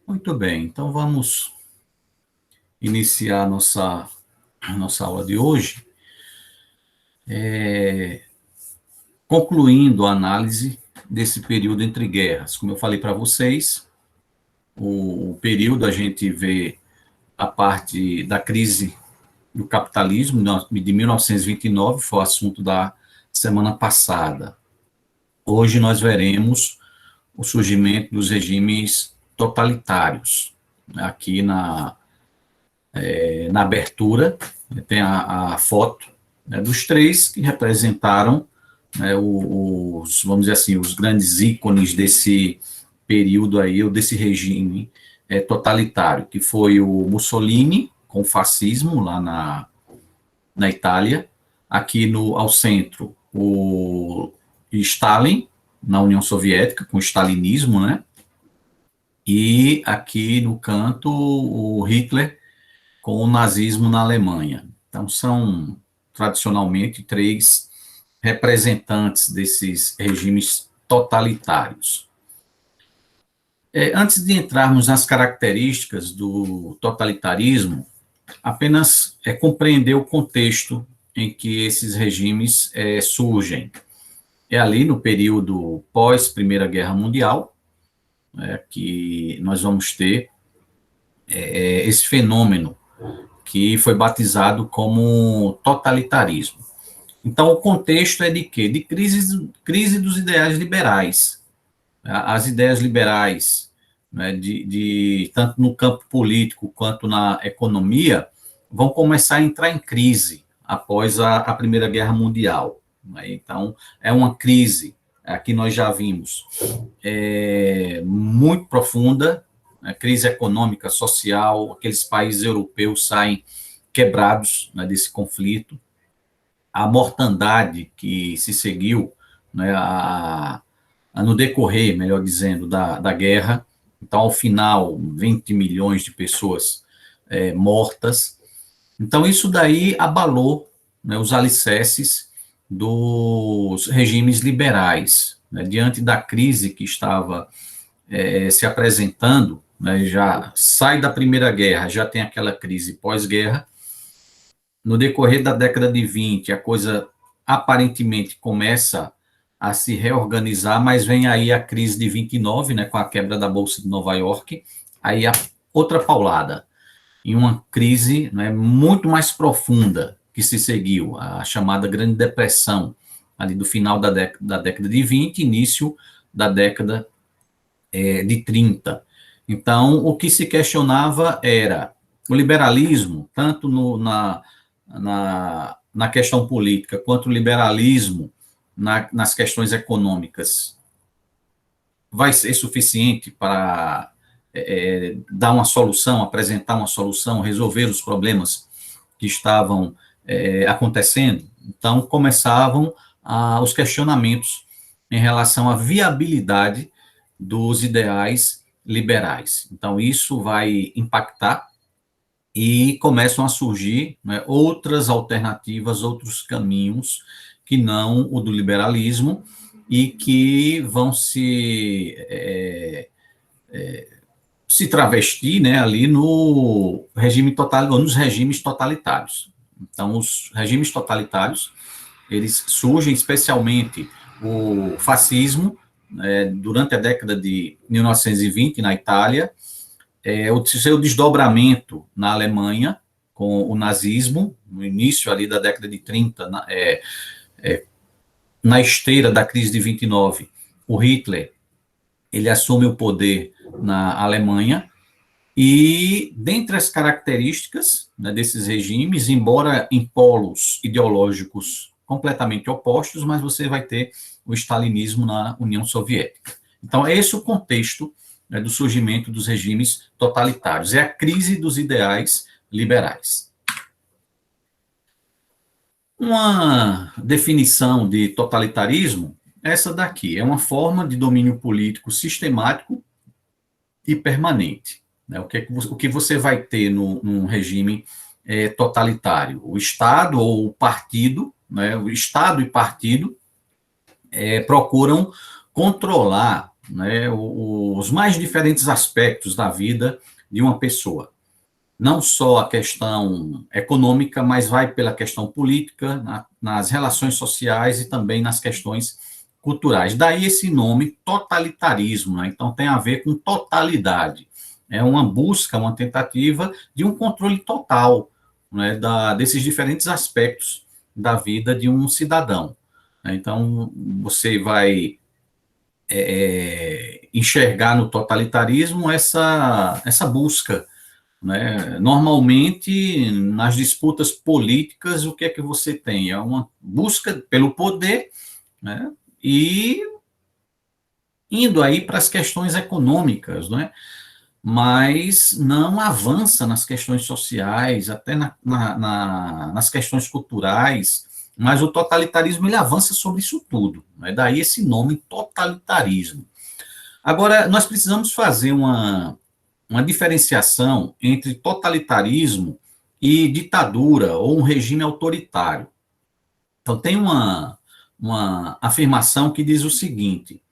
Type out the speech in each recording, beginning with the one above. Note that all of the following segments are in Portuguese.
Muito bem, então vamos iniciar a nossa aula de hoje, concluindo a análise desse período entre guerras. Como eu falei para vocês, o período a gente vê a parte da crise do capitalismo de 1929, foi o assunto da semana passada. Hoje nós veremos o surgimento dos regimes totalitários. Aqui na abertura tem a foto, né, dos três que representaram, né, vamos dizer assim, os grandes ícones desse período aí, ou desse regime totalitário, que foi o Mussolini, com o fascismo lá na Itália, aqui ao centro o Stalin, na União Soviética, com o stalinismo, né? E aqui no canto o Hitler, com o nazismo na Alemanha. Então, são tradicionalmente três representantes desses regimes totalitários. Antes de entrarmos nas características do totalitarismo, apenas compreender o contexto em que esses regimes surgem. É ali no período pós-Primeira Guerra Mundial, que nós vamos ter esse fenômeno que foi batizado como totalitarismo. Então, o contexto é de quê? De crise dos ideais liberais. As ideias liberais, né, tanto no campo político quanto na economia, vão começar a entrar em crise após a Primeira Guerra Mundial. Né? Então, é uma crise, aqui nós já vimos, muito profunda, né, crise econômica, social, aqueles países europeus saem quebrados, né, desse conflito, a mortandade que se seguiu, né, no decorrer, melhor dizendo, da guerra. Então, ao final, 20 milhões de pessoas mortas. Então, isso daí abalou, né, os alicerces dos regimes liberais, né, diante da crise que estava se apresentando, né, já sai da Primeira Guerra, já tem aquela crise pós-guerra. No decorrer da década de 20, a coisa aparentemente começa a se reorganizar, mas vem aí a crise de 29, né, com a quebra da Bolsa de Nova York, aí a outra paulada, em uma crise, né, muito mais profunda que se seguiu, a chamada Grande Depressão, ali do final da década de 20, início da década de 30. Então, o que se questionava era o liberalismo, tanto na questão política, quanto o liberalismo nas questões econômicas, vai ser suficiente para dar uma solução, apresentar uma solução, resolver os problemas que estavam acontecendo? Então, começavam os questionamentos em relação à viabilidade dos ideais liberais. Então, isso vai impactar e começam a surgir, né, outras alternativas, outros caminhos que não o do liberalismo e que vão se travestir, né, ali no regime total, ou nos regimes totalitários. Então, os regimes totalitários, eles surgem especialmente o fascismo, durante a década de 1920 na Itália, o seu desdobramento na Alemanha, com o nazismo, no início ali da década de 30, na esteira da crise de 29, o Hitler, ele assume o poder na Alemanha, e dentre as características, né, desses regimes, embora em polos ideológicos completamente opostos, mas você vai ter o stalinismo na União Soviética. Então, é esse o contexto, né, do surgimento dos regimes totalitários. É a crise dos ideais liberais. Uma definição de totalitarismo é essa daqui: é uma forma de domínio político sistemático e permanente. Né? O que você vai ter num regime totalitário? O Estado ou o partido, né? O Estado e partido procuram controlar né, os mais diferentes aspectos da vida de uma pessoa. Não só a questão econômica, mas vai pela questão política, nas relações sociais e também nas questões culturais. Daí esse nome, totalitarismo, né? Então tem a ver com totalidade. É uma busca, uma tentativa de um controle total, né, desses diferentes aspectos da vida de um cidadão. Então, você vai enxergar no totalitarismo essa busca, né? Normalmente, nas disputas políticas, o que é que você tem? É uma busca pelo poder, né? E indo aí para as questões econômicas, né? Mas não avança nas questões sociais, até nas questões culturais, mas o totalitarismo ele avança sobre isso tudo, né? Daí esse nome totalitarismo. Agora, nós precisamos fazer uma diferenciação entre totalitarismo e ditadura ou um regime autoritário. Então, tem uma afirmação que diz o seguinte: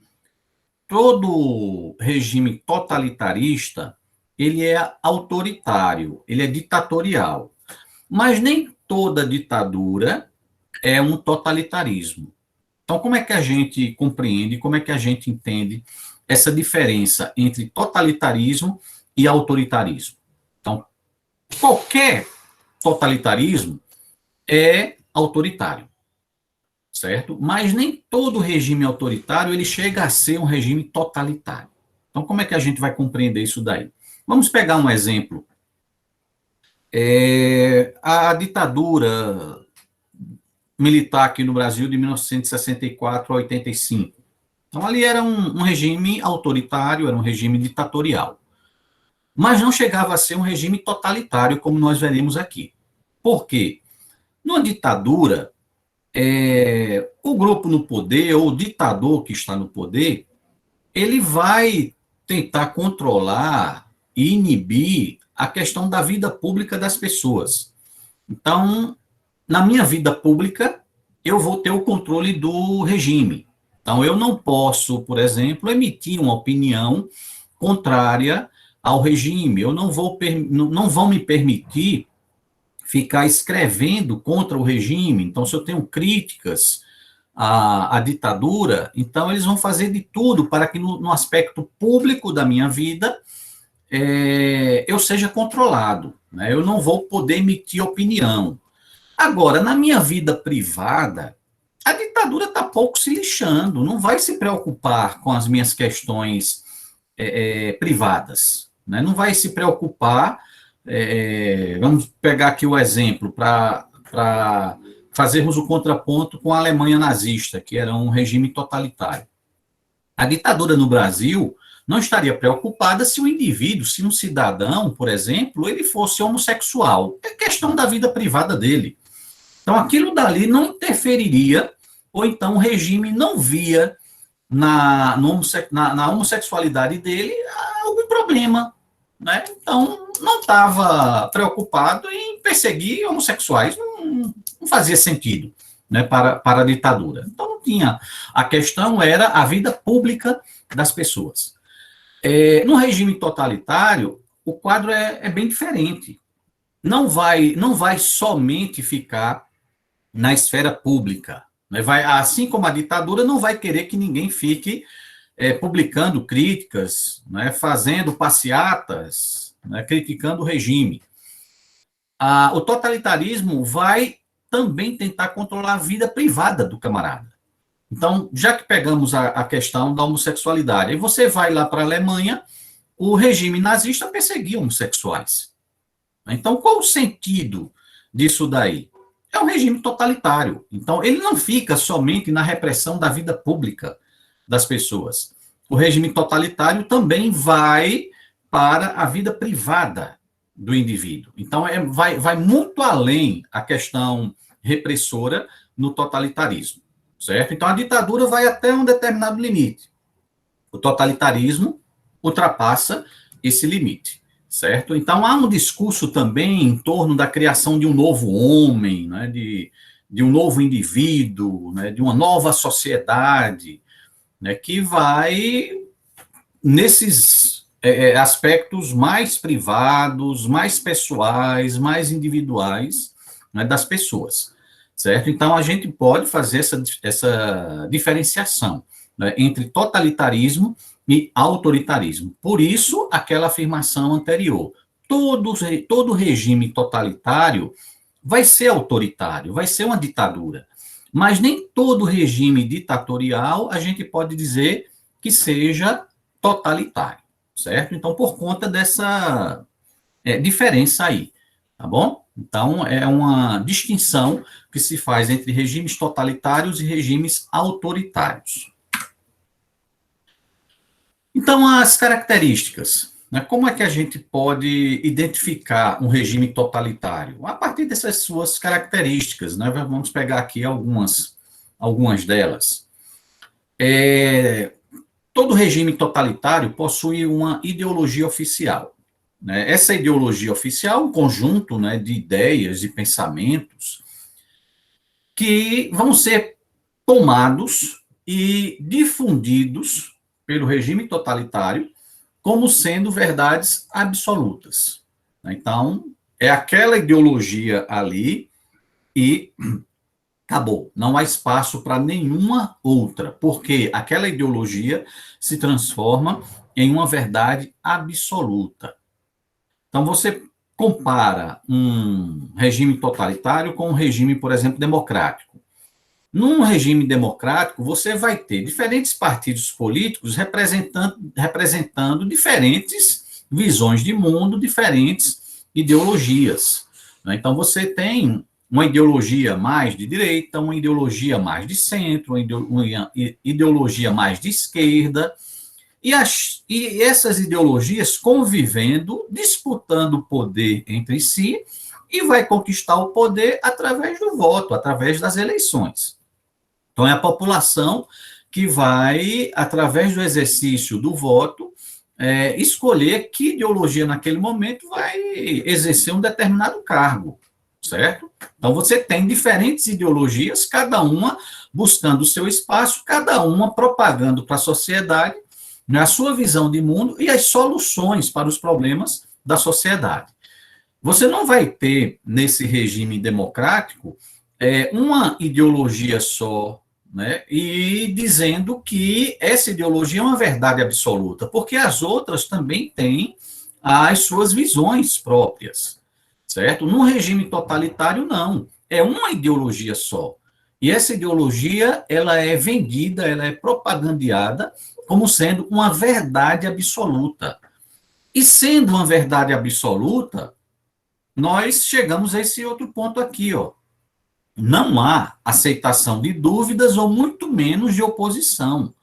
todo regime totalitarista, ele é autoritário, ele é ditatorial, mas nem toda ditadura é um totalitarismo. Então, como é que a gente compreende, como é que a gente entende essa diferença entre totalitarismo e autoritarismo? Então, qualquer totalitarismo é autoritário, certo? Mas nem todo regime autoritário ele chega a ser um regime totalitário. Então, como é que a gente vai compreender isso daí? Vamos pegar um exemplo. A ditadura militar aqui no Brasil de 1964 a 85. Então, ali era um regime autoritário, era um regime ditatorial. Mas não chegava a ser um regime totalitário, como nós veremos aqui. Por quê? Numa ditadura, o grupo no poder, ou o ditador que está no poder, ele vai tentar controlar e inibir a questão da vida pública das pessoas. Então, na minha vida pública, eu vou ter o controle do regime. Então, eu não posso, por exemplo, emitir uma opinião contrária ao regime. Eu não vão me permitir ficar escrevendo contra o regime. Então, se eu tenho críticas à ditadura, então eles vão fazer de tudo para que no aspecto público da minha vida eu seja controlado, né? Eu não vou poder emitir opinião. Agora, na minha vida privada, a ditadura está pouco se lixando, não vai se preocupar com as minhas questões privadas, né? Não vai se preocupar. Vamos pegar aqui o exemplo para fazermos o contraponto com a Alemanha nazista, que era um regime totalitário. A ditadura no Brasil não estaria preocupada se o indivíduo, se um cidadão, por exemplo, ele fosse homossexual. É questão da vida privada dele. Então, aquilo dali não interferiria, ou então o regime não via na homossexualidade dele algum problema, né? Então, não estava preocupado em perseguir homossexuais, não fazia sentido, né, para a ditadura. Então, não tinha. A questão era a vida pública das pessoas. No regime totalitário, o quadro é bem diferente. Não vai somente ficar na esfera pública. Né? Assim como a ditadura, não vai querer que ninguém fique publicando críticas, né, fazendo passeatas, né, criticando o regime. O totalitarismo vai também tentar controlar a vida privada do camarada. Então, já que pegamos a questão da homossexualidade, aí você vai lá para a Alemanha, o regime nazista perseguia homossexuais. Então, qual o sentido disso daí? É um regime totalitário. Então, ele não fica somente na repressão da vida pública das pessoas. O regime totalitário também vai para a vida privada do indivíduo. Então, vai muito além a questão repressora no totalitarismo, certo? Então, a ditadura vai até um determinado limite. O totalitarismo ultrapassa esse limite, certo? Então, há um discurso também em torno da criação de um novo homem, né, de um novo indivíduo, né, de uma nova sociedade, né, que vai nesses aspectos mais privados, mais pessoais, mais individuais, né, das pessoas, certo? Então, a gente pode fazer essa diferenciação, né, entre totalitarismo e autoritarismo. Por isso, aquela afirmação anterior. Todo regime totalitário vai ser autoritário, vai ser uma ditadura. Mas nem todo regime ditatorial a gente pode dizer que seja totalitário, certo? Então, por conta dessa diferença aí, tá bom? Então, é uma distinção que se faz entre regimes totalitários e regimes autoritários. Então, as características, né? Como é que a gente pode identificar um regime totalitário? A partir dessas suas características, né? Vamos pegar aqui algumas delas. Todo regime totalitário possui uma ideologia oficial, né? Essa ideologia oficial é um conjunto, né, de ideias e pensamentos que vão ser tomados e difundidos pelo regime totalitário como sendo verdades absolutas. Então, é aquela ideologia ali e acabou. Não há espaço para nenhuma outra, porque aquela ideologia se transforma em uma verdade absoluta. Então, você compara um regime totalitário com um regime, por exemplo, democrático. Num regime democrático, você vai ter diferentes partidos políticos representando diferentes visões de mundo, diferentes ideologias. Então, você tem uma ideologia mais de direita, uma ideologia mais de centro, uma ideologia mais de esquerda, e essas ideologias convivendo, disputando o poder entre si, e vai conquistar o poder através do voto, através das eleições. Então, é a população que vai, através do exercício do voto, escolher que ideologia naquele momento vai exercer um determinado cargo, certo? Então, você tem diferentes ideologias, cada uma buscando o seu espaço, cada uma propagando para a sociedade, né, a sua visão de mundo e as soluções para os problemas da sociedade. Você não vai ter, nesse regime democrático, uma ideologia só, né, e dizendo que essa ideologia é uma verdade absoluta, porque as outras também têm as suas visões próprias, certo? Num regime totalitário, não. É uma ideologia só. E essa ideologia, ela é vendida, ela é propagandeada como sendo uma verdade absoluta. E sendo uma verdade absoluta, nós chegamos a esse outro ponto aqui, ó. Não há aceitação de dúvidas ou muito menos de oposição.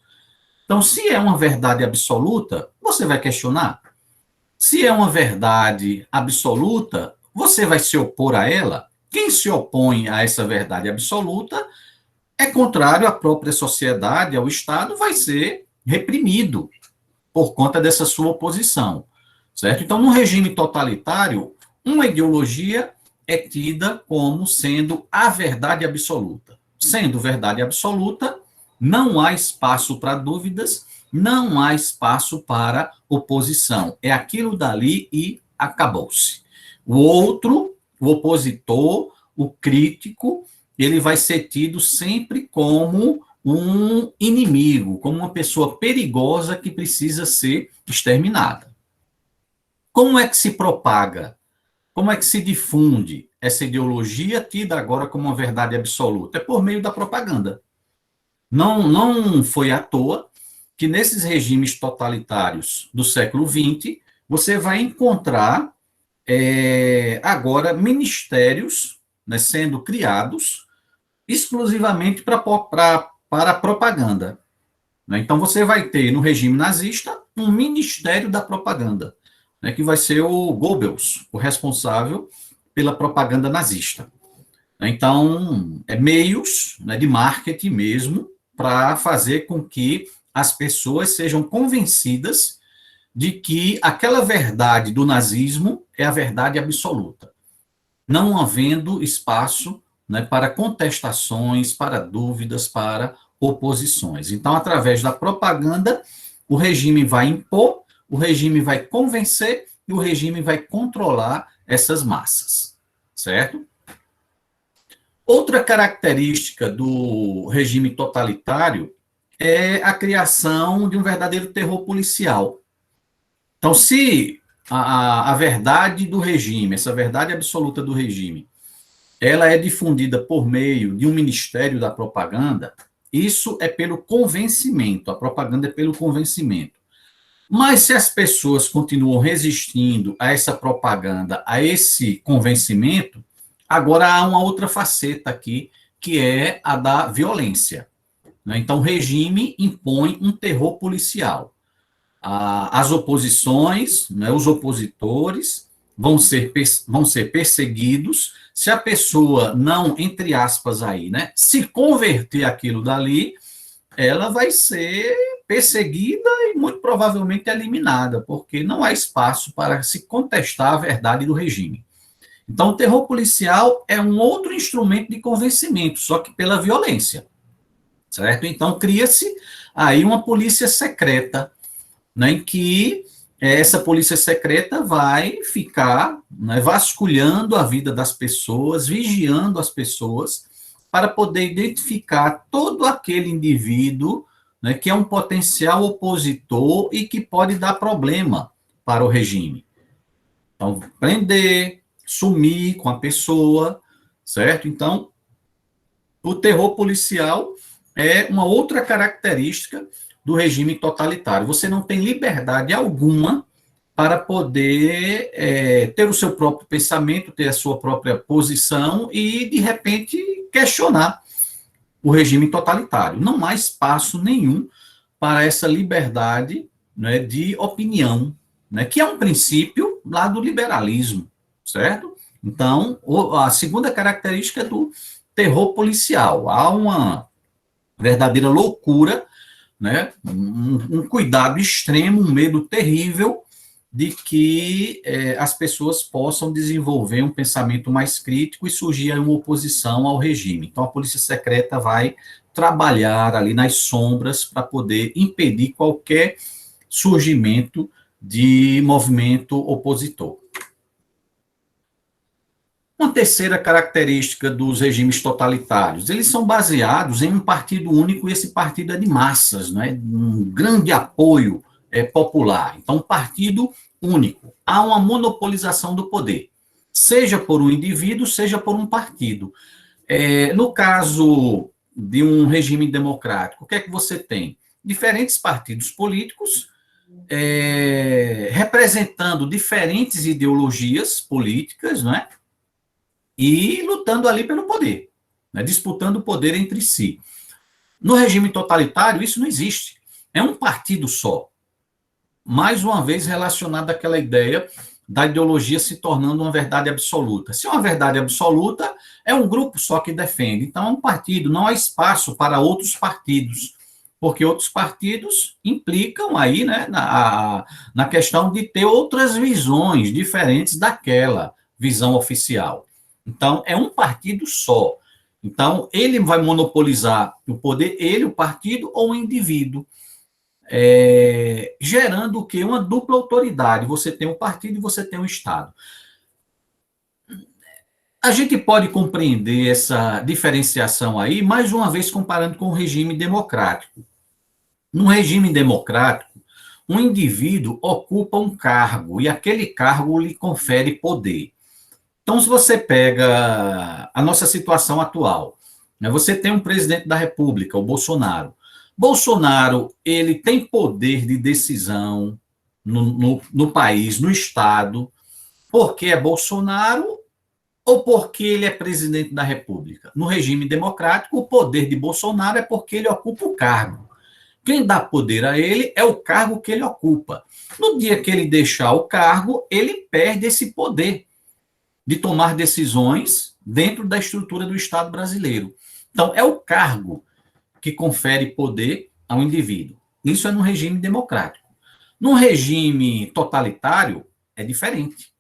Então, se é uma verdade absoluta, você vai questionar. Se é uma verdade absoluta, você vai se opor a ela. Quem se opõe a essa verdade absoluta é contrário à própria sociedade, ao Estado, vai ser reprimido por conta dessa sua oposição, certo? Então, num regime totalitário, uma ideologia é tida como sendo a verdade absoluta. Sendo verdade absoluta, não há espaço para dúvidas, não há espaço para oposição. É aquilo dali e acabou-se. O outro, o opositor, o crítico, ele vai ser tido sempre como um inimigo, como uma pessoa perigosa que precisa ser exterminada. Como é que se propaga? Como é que se difunde essa ideologia tida agora como uma verdade absoluta? É por meio da propaganda. Não foi à toa que nesses regimes totalitários do século XX, você vai encontrar agora ministérios, né, sendo criados exclusivamente para propaganda. Né? Então, você vai ter no regime nazista um ministério da propaganda, né, que vai ser o Goebbels, o responsável pela propaganda nazista. Então, meios, né, de marketing mesmo para fazer com que as pessoas sejam convencidas de que aquela verdade do nazismo é a verdade absoluta, não havendo espaço, né, para contestações, para dúvidas, para oposições. Então, através da propaganda, O regime vai impor, o regime vai convencer e o regime vai controlar essas massas, certo? Outra característica do regime totalitário é a criação de um verdadeiro terror policial. Então, se a verdade do regime, essa verdade absoluta do regime, ela é difundida por meio de um ministério da propaganda, isso é pelo convencimento, a propaganda é pelo convencimento. Mas se as pessoas continuam resistindo a essa propaganda, a esse convencimento, agora há uma outra faceta aqui, que é a da violência. Né? Então, o regime impõe um terror policial. As oposições, né, os opositores, vão ser perseguidos. Se a pessoa não, entre aspas, aí, né, se converter aquilo dali, ela vai ser perseguida e muito provavelmente eliminada, porque não há espaço para se contestar a verdade do regime. Então, o terror policial é um outro instrumento de convencimento, só que pela violência, certo? Então, cria-se aí uma polícia secreta, né, em que essa polícia secreta vai ficar, né, vasculhando a vida das pessoas, vigiando as pessoas, para poder identificar todo aquele indivíduo, né, que é um potencial opositor e que pode dar problema para o regime. Então, prender, sumir com a pessoa, certo? Então, o terror policial é uma outra característica do regime totalitário. Você não tem liberdade alguma para poder ter o seu próprio pensamento, ter a sua própria posição e, de repente, questionar o regime totalitário. Não há espaço nenhum para essa liberdade, né, de opinião, né, que é um princípio lá do liberalismo, certo? Então, a segunda característica é do terror policial. Há uma verdadeira loucura, né, um cuidado extremo, um medo terrível de que as pessoas possam desenvolver um pensamento mais crítico e surgir uma oposição ao regime. Então, a polícia secreta vai trabalhar ali nas sombras para poder impedir qualquer surgimento de movimento opositor. Uma terceira característica dos regimes totalitários, eles são baseados em um partido único, e esse partido é de massas, né? Um grande apoio popular. Então, um partido único. Há uma monopolização do poder, seja por um indivíduo, seja por um partido. No caso de um regime democrático, o que é que você tem? Diferentes partidos políticos representando diferentes ideologias políticas, não é? E lutando ali pelo poder, né, disputando o poder entre si. No regime totalitário, isso não existe. É um partido só. Mais uma vez relacionado àquela ideia da ideologia se tornando uma verdade absoluta. Se é uma verdade absoluta, é um grupo só que defende. Então, é um partido, não há espaço para outros partidos, porque outros partidos implicam aí, né, na questão de ter outras visões diferentes daquela visão oficial. Então, é um partido só. Então, ele vai monopolizar o poder, ele, o partido ou o indivíduo, gerando o quê? Uma dupla autoridade. Você tem um partido e você tem um Estado. A gente pode compreender essa diferenciação aí, mais uma vez, comparando com o regime democrático. No regime democrático, um indivíduo ocupa um cargo e aquele cargo lhe confere poder. Então, se você pega a nossa situação atual, né, você tem um presidente da República, o Bolsonaro. Bolsonaro, ele tem poder de decisão no país, no Estado, porque é Bolsonaro ou porque ele é presidente da República. No regime democrático, o poder de Bolsonaro é porque ele ocupa o cargo. Quem dá poder a ele é o cargo que ele ocupa. No dia que ele deixar o cargo, ele perde esse poder de tomar decisões dentro da estrutura do Estado brasileiro. Então, é o cargo que confere poder ao indivíduo. Isso é no regime democrático. No regime totalitário, é diferente.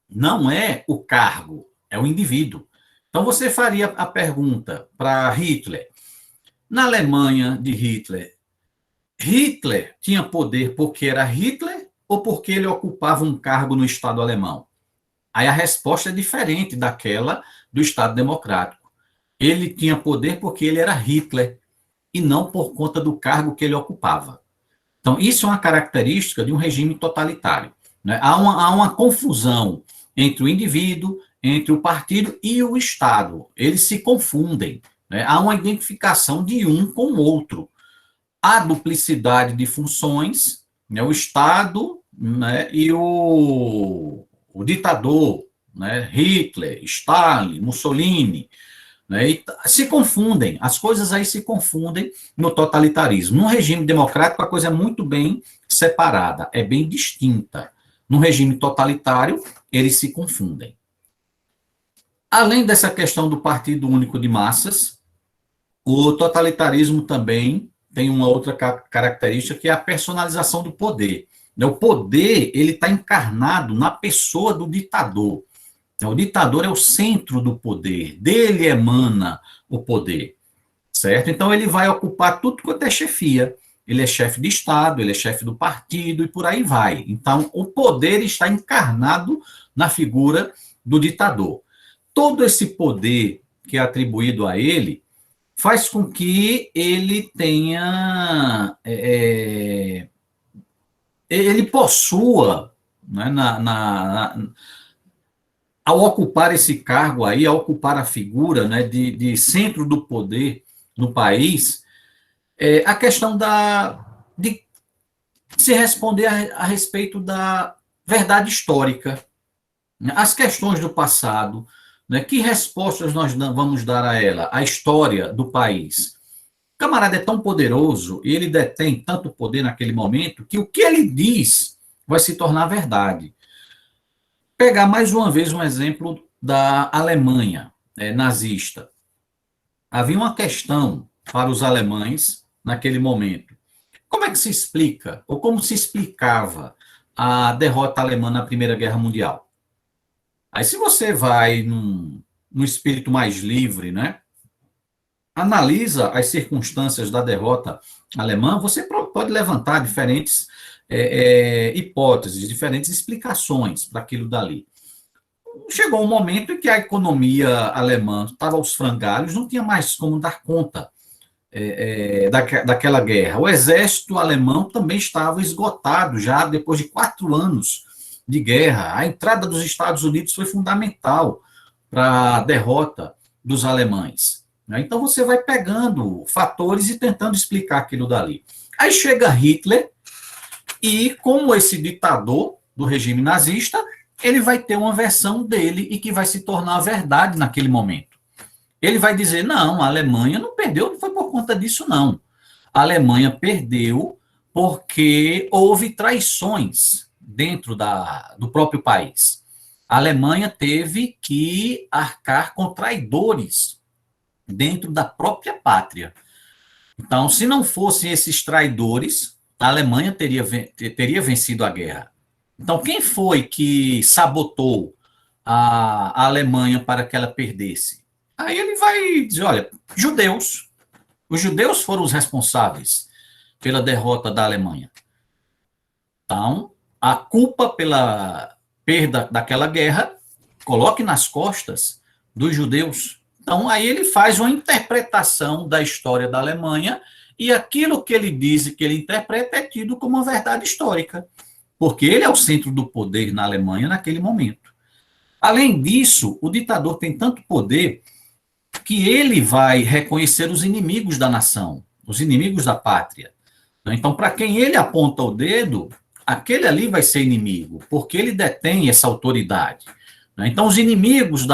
Não é o cargo, é o indivíduo. Então, você faria a pergunta para Hitler. Na Alemanha de Hitler, Hitler tinha poder porque era Hitler ou porque ele ocupava um cargo no Estado alemão? Aí a resposta é diferente daquela do Estado Democrático. Ele tinha poder porque ele era Hitler e não por conta do cargo que ele ocupava. Então, isso é uma característica de um regime totalitário. Né? Há uma confusão entre o indivíduo, entre o partido e o Estado. Eles se confundem. Né? Há uma identificação de um com o outro. Há duplicidade de funções, né? O Estado, né? E o ditador, né? Hitler, Stalin, Mussolini, né? E se confundem, as coisas aí se confundem no totalitarismo. No regime democrático, a coisa é muito bem separada, é bem distinta. No regime totalitário, eles se confundem. Além dessa questão do partido único de massas, o totalitarismo também tem uma outra característica, que é a personalização do poder. O poder, ele está encarnado na pessoa do ditador. O ditador é o centro do poder, dele emana o poder, certo? Então ele vai ocupar tudo quanto é chefia. Ele é chefe de Estado, ele é chefe do partido e por aí vai. Então o poder está encarnado na figura do ditador. Todo esse poder que é atribuído a ele faz com que ele tenha, ele possua, né, ao ocupar esse cargo aí, ao ocupar a figura, né, de centro do poder no país, a questão de se responder a respeito da verdade histórica, né, as questões do passado, né, que respostas nós vamos dar a ela, a história do país. O camarada é tão poderoso e ele detém tanto poder naquele momento que o que ele diz vai se tornar verdade. Pegar mais uma vez um exemplo da Alemanha nazista. Havia uma questão para os alemães naquele momento. Como é que se explica, ou como se explicava a derrota alemã na Primeira Guerra Mundial? Aí, se você vai num espírito mais livre, né, analisa as circunstâncias da derrota alemã, você pode levantar diferentes hipóteses, diferentes explicações para aquilo dali. Chegou um momento em que a economia alemã estava aos frangalhos, não tinha mais como dar conta daquela guerra. O exército alemão também estava esgotado já depois de 4 anos de guerra. A entrada dos Estados Unidos foi fundamental para a derrota dos alemães. Então você vai pegando fatores e tentando explicar aquilo dali. Aí chega Hitler e, como esse ditador do regime nazista, ele vai ter uma versão dele e que vai se tornar a verdade naquele momento. Ele vai dizer, não, a Alemanha não perdeu, não foi por conta disso, não. A Alemanha perdeu porque houve traições dentro do próprio país. A Alemanha teve que arcar com traidores dentro da própria pátria. Então, se não fossem esses traidores, a Alemanha teria vencido a guerra. Então, quem foi que sabotou a Alemanha para que ela perdesse? Aí ele vai dizer, olha, judeus. Os judeus foram os responsáveis pela derrota da Alemanha. Então, a culpa pela perda daquela guerra coloque nas costas dos judeus. Então, aí ele faz uma interpretação da história da Alemanha e aquilo que ele diz e que ele interpreta é tido como uma verdade histórica, porque ele é o centro do poder na Alemanha naquele momento. Além disso, o ditador tem tanto poder que ele vai reconhecer os inimigos da nação, os inimigos da pátria. Então, para quem ele aponta o dedo, aquele ali vai ser inimigo, porque ele detém essa autoridade. Então, os inimigos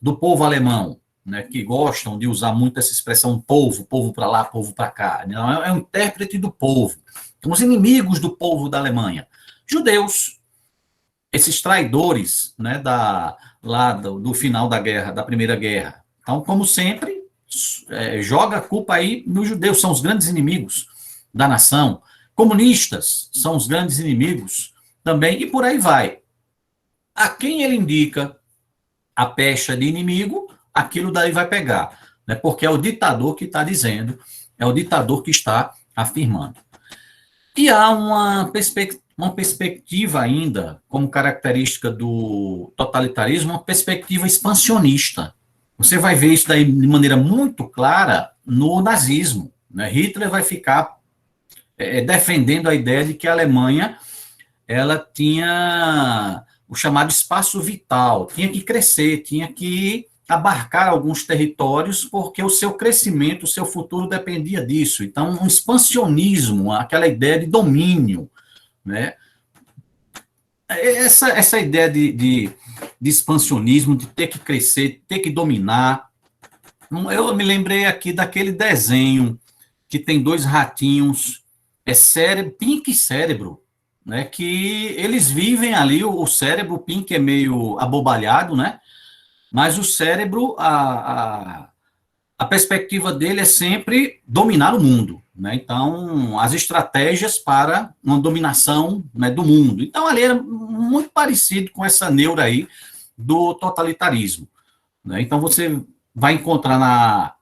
do povo alemão, né, que gostam de usar muito essa expressão povo para lá, povo para cá, né, é um intérprete do povo. Então, os inimigos do povo da Alemanha, judeus, esses traidores, né, do final da guerra, da Primeira Guerra. Então, como sempre, joga a culpa aí nos judeus, são os grandes inimigos da nação. Comunistas são os grandes inimigos também, e por aí vai. A quem ele indica a pecha de inimigo, aquilo daí vai pegar, né? Porque é o ditador que está dizendo, é o ditador que está afirmando. E há uma perspectiva ainda, como característica do totalitarismo, uma perspectiva expansionista. Você vai ver isso daí de maneira muito clara no nazismo, né? Hitler vai ficar defendendo a ideia de que a Alemanha ela tinha o chamado espaço vital, tinha que crescer, tinha que abarcar alguns territórios, porque o seu crescimento, o seu futuro dependia disso. Então, um expansionismo, aquela ideia de domínio, né? Essa ideia de expansionismo, de ter que crescer, ter que dominar. Eu me lembrei aqui daquele desenho que tem dois ratinhos, cérebro, Pink e Cérebro, né? Que eles vivem ali, o cérebro, o Pink é meio abobalhado, né? Mas o cérebro, a perspectiva dele é sempre dominar o mundo, né? Então, as estratégias para uma dominação, né, do mundo. Então, ali era muito parecido com essa neura aí do totalitarismo, né? Então, você vai encontrar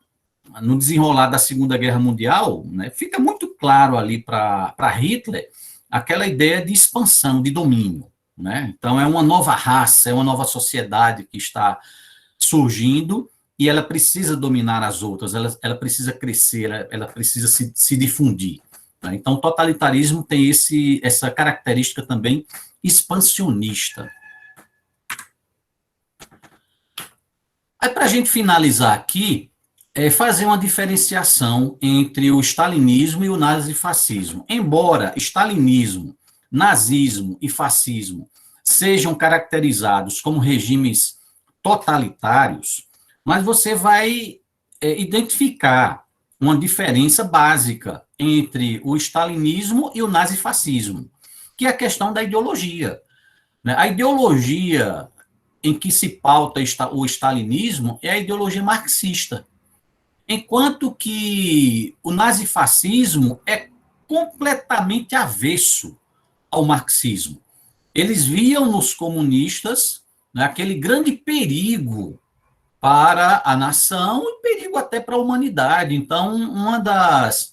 no desenrolar da Segunda Guerra Mundial, né, fica muito claro ali para Hitler aquela ideia de expansão, de domínio, né? Então, é uma nova raça, é uma nova sociedade que está surgindo e ela precisa dominar as outras, ela precisa crescer, ela precisa se difundir, né? Então, o totalitarismo tem essa característica também expansionista. Aí, para a gente finalizar aqui, fazer uma diferenciação entre o stalinismo e o nazifascismo. Embora stalinismo, nazismo e fascismo sejam caracterizados como regimes totalitários, mas você vai identificar uma diferença básica entre o stalinismo e o nazifascismo, que é a questão da ideologia, né? A ideologia em que se pauta o stalinismo é a ideologia marxista, enquanto que o nazifascismo é completamente avesso ao marxismo. Eles viam nos comunistas, né, aquele grande perigo para a nação e perigo até para a humanidade. Então, uma das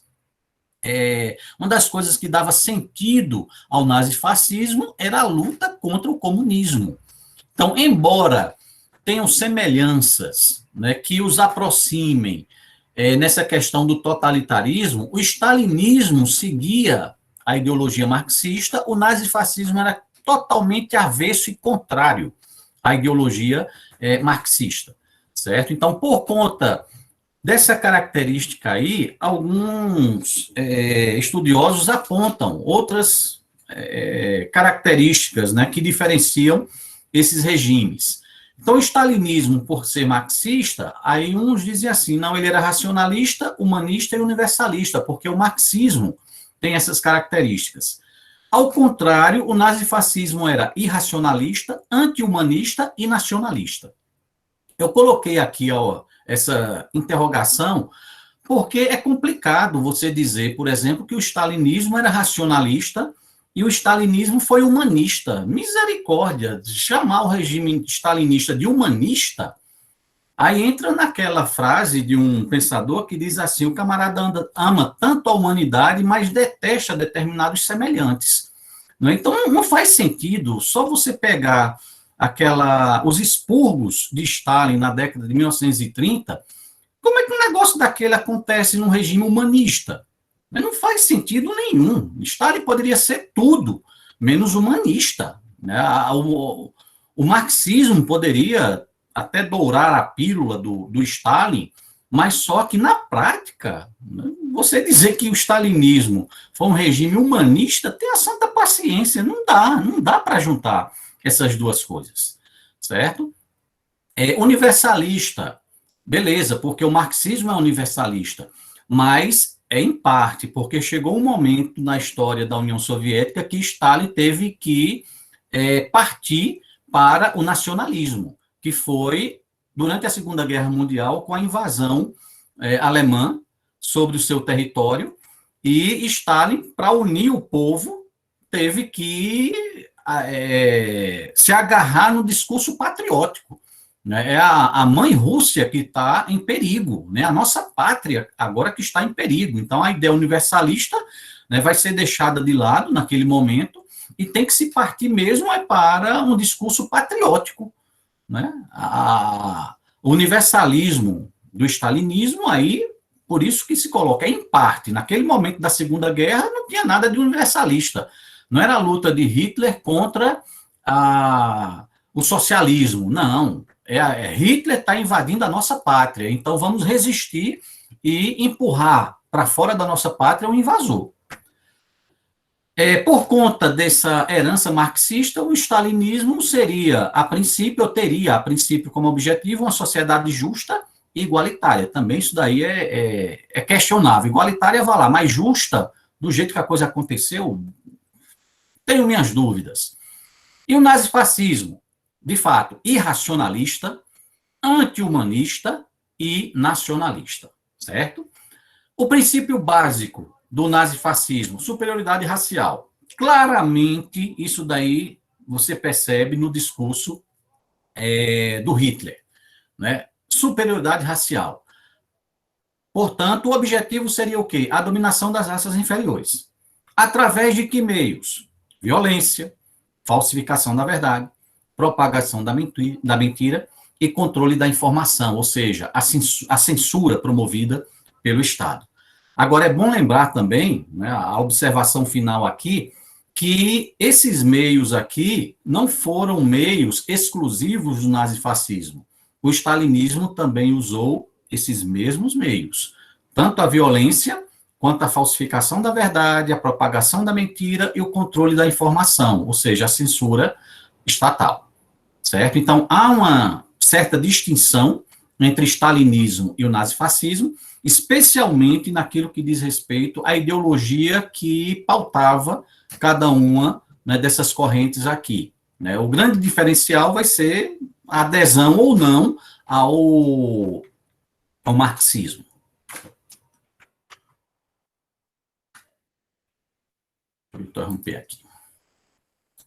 coisas que dava sentido ao nazifascismo era a luta contra o comunismo. Então, embora tenham semelhanças, né, que os aproximem nessa questão do totalitarismo, o stalinismo seguia a ideologia marxista, o nazifascismo era totalmente avesso e contrário à ideologia marxista, certo? Então, por conta dessa característica aí, alguns estudiosos apontam outras características, né, que diferenciam esses regimes. Então, o stalinismo, por ser marxista, aí uns dizem assim, não, ele era racionalista, humanista e universalista, porque o marxismo tem essas características. Ao contrário, o nazifascismo era irracionalista, anti-humanista e nacionalista. Eu coloquei aqui essa interrogação porque é complicado você dizer, por exemplo, que o stalinismo era racionalista e o stalinismo foi humanista. Misericórdia, chamar o regime stalinista de humanista, aí entra naquela frase de um pensador que diz assim, o camarada ama tanto a humanidade, mas detesta determinados semelhantes. Então, não faz sentido só você pegar os expurgos de Stalin na década de 1930, como é que um negócio daquele acontece num regime humanista? Não faz sentido nenhum. Stalin poderia ser tudo, menos humanista, né? O marxismo poderia até dourar a pílula do Stalin, mas só que na prática, né, você dizer que o stalinismo foi um regime humanista, tenha santa paciência, não dá para juntar essas duas coisas, certo? Universalista, beleza, porque o marxismo é universalista, mas é em parte porque chegou um momento na história da União Soviética que Stalin teve que partir para o nacionalismo, que foi durante a Segunda Guerra Mundial com a invasão alemã sobre o seu território, e Stalin, para unir o povo, teve que se agarrar no discurso patriótico. Né? É a mãe Rússia que está em perigo, né? A nossa pátria agora que está em perigo. Então, a ideia universalista né, vai ser deixada de lado naquele momento e tem que se partir mesmo para um discurso patriótico, né? O universalismo do stalinismo, aí, por isso que se coloca, em parte, naquele momento da Segunda Guerra, não tinha nada de universalista. Não era a luta de Hitler contra o socialismo, não. Hitler está invadindo a nossa pátria, então vamos resistir e empurrar para fora da nossa pátria o invasor. Por conta dessa herança marxista, o stalinismo seria, a princípio, ou teria, a princípio, como objetivo, uma sociedade justa e igualitária. Também isso daí é questionável. Igualitária, vai lá, mas justa, do jeito que a coisa aconteceu, tenho minhas dúvidas. E o nazifascismo, de fato, irracionalista, anti-humanista e nacionalista, certo? O princípio básico do nazifascismo, superioridade racial. Claramente, isso daí você percebe no discurso do Hitler, né? Superioridade racial. Portanto, o objetivo seria o quê? A dominação das raças inferiores. Através de que meios? Violência, falsificação da verdade, propagação da mentira e controle da informação, ou seja, a censura promovida pelo Estado. Agora, é bom lembrar também, né, a observação final aqui, que esses meios aqui não foram meios exclusivos do nazifascismo. O stalinismo também usou esses mesmos meios, tanto a violência, quanto a falsificação da verdade, a propagação da mentira e o controle da informação, ou seja, a censura estatal, certo? Então, há uma certa distinção entre stalinismo e o nazifascismo, especialmente naquilo que diz respeito à ideologia que pautava cada uma, né, dessas correntes aqui, né? O grande diferencial vai ser a adesão ou não ao marxismo. Vou interromper aqui.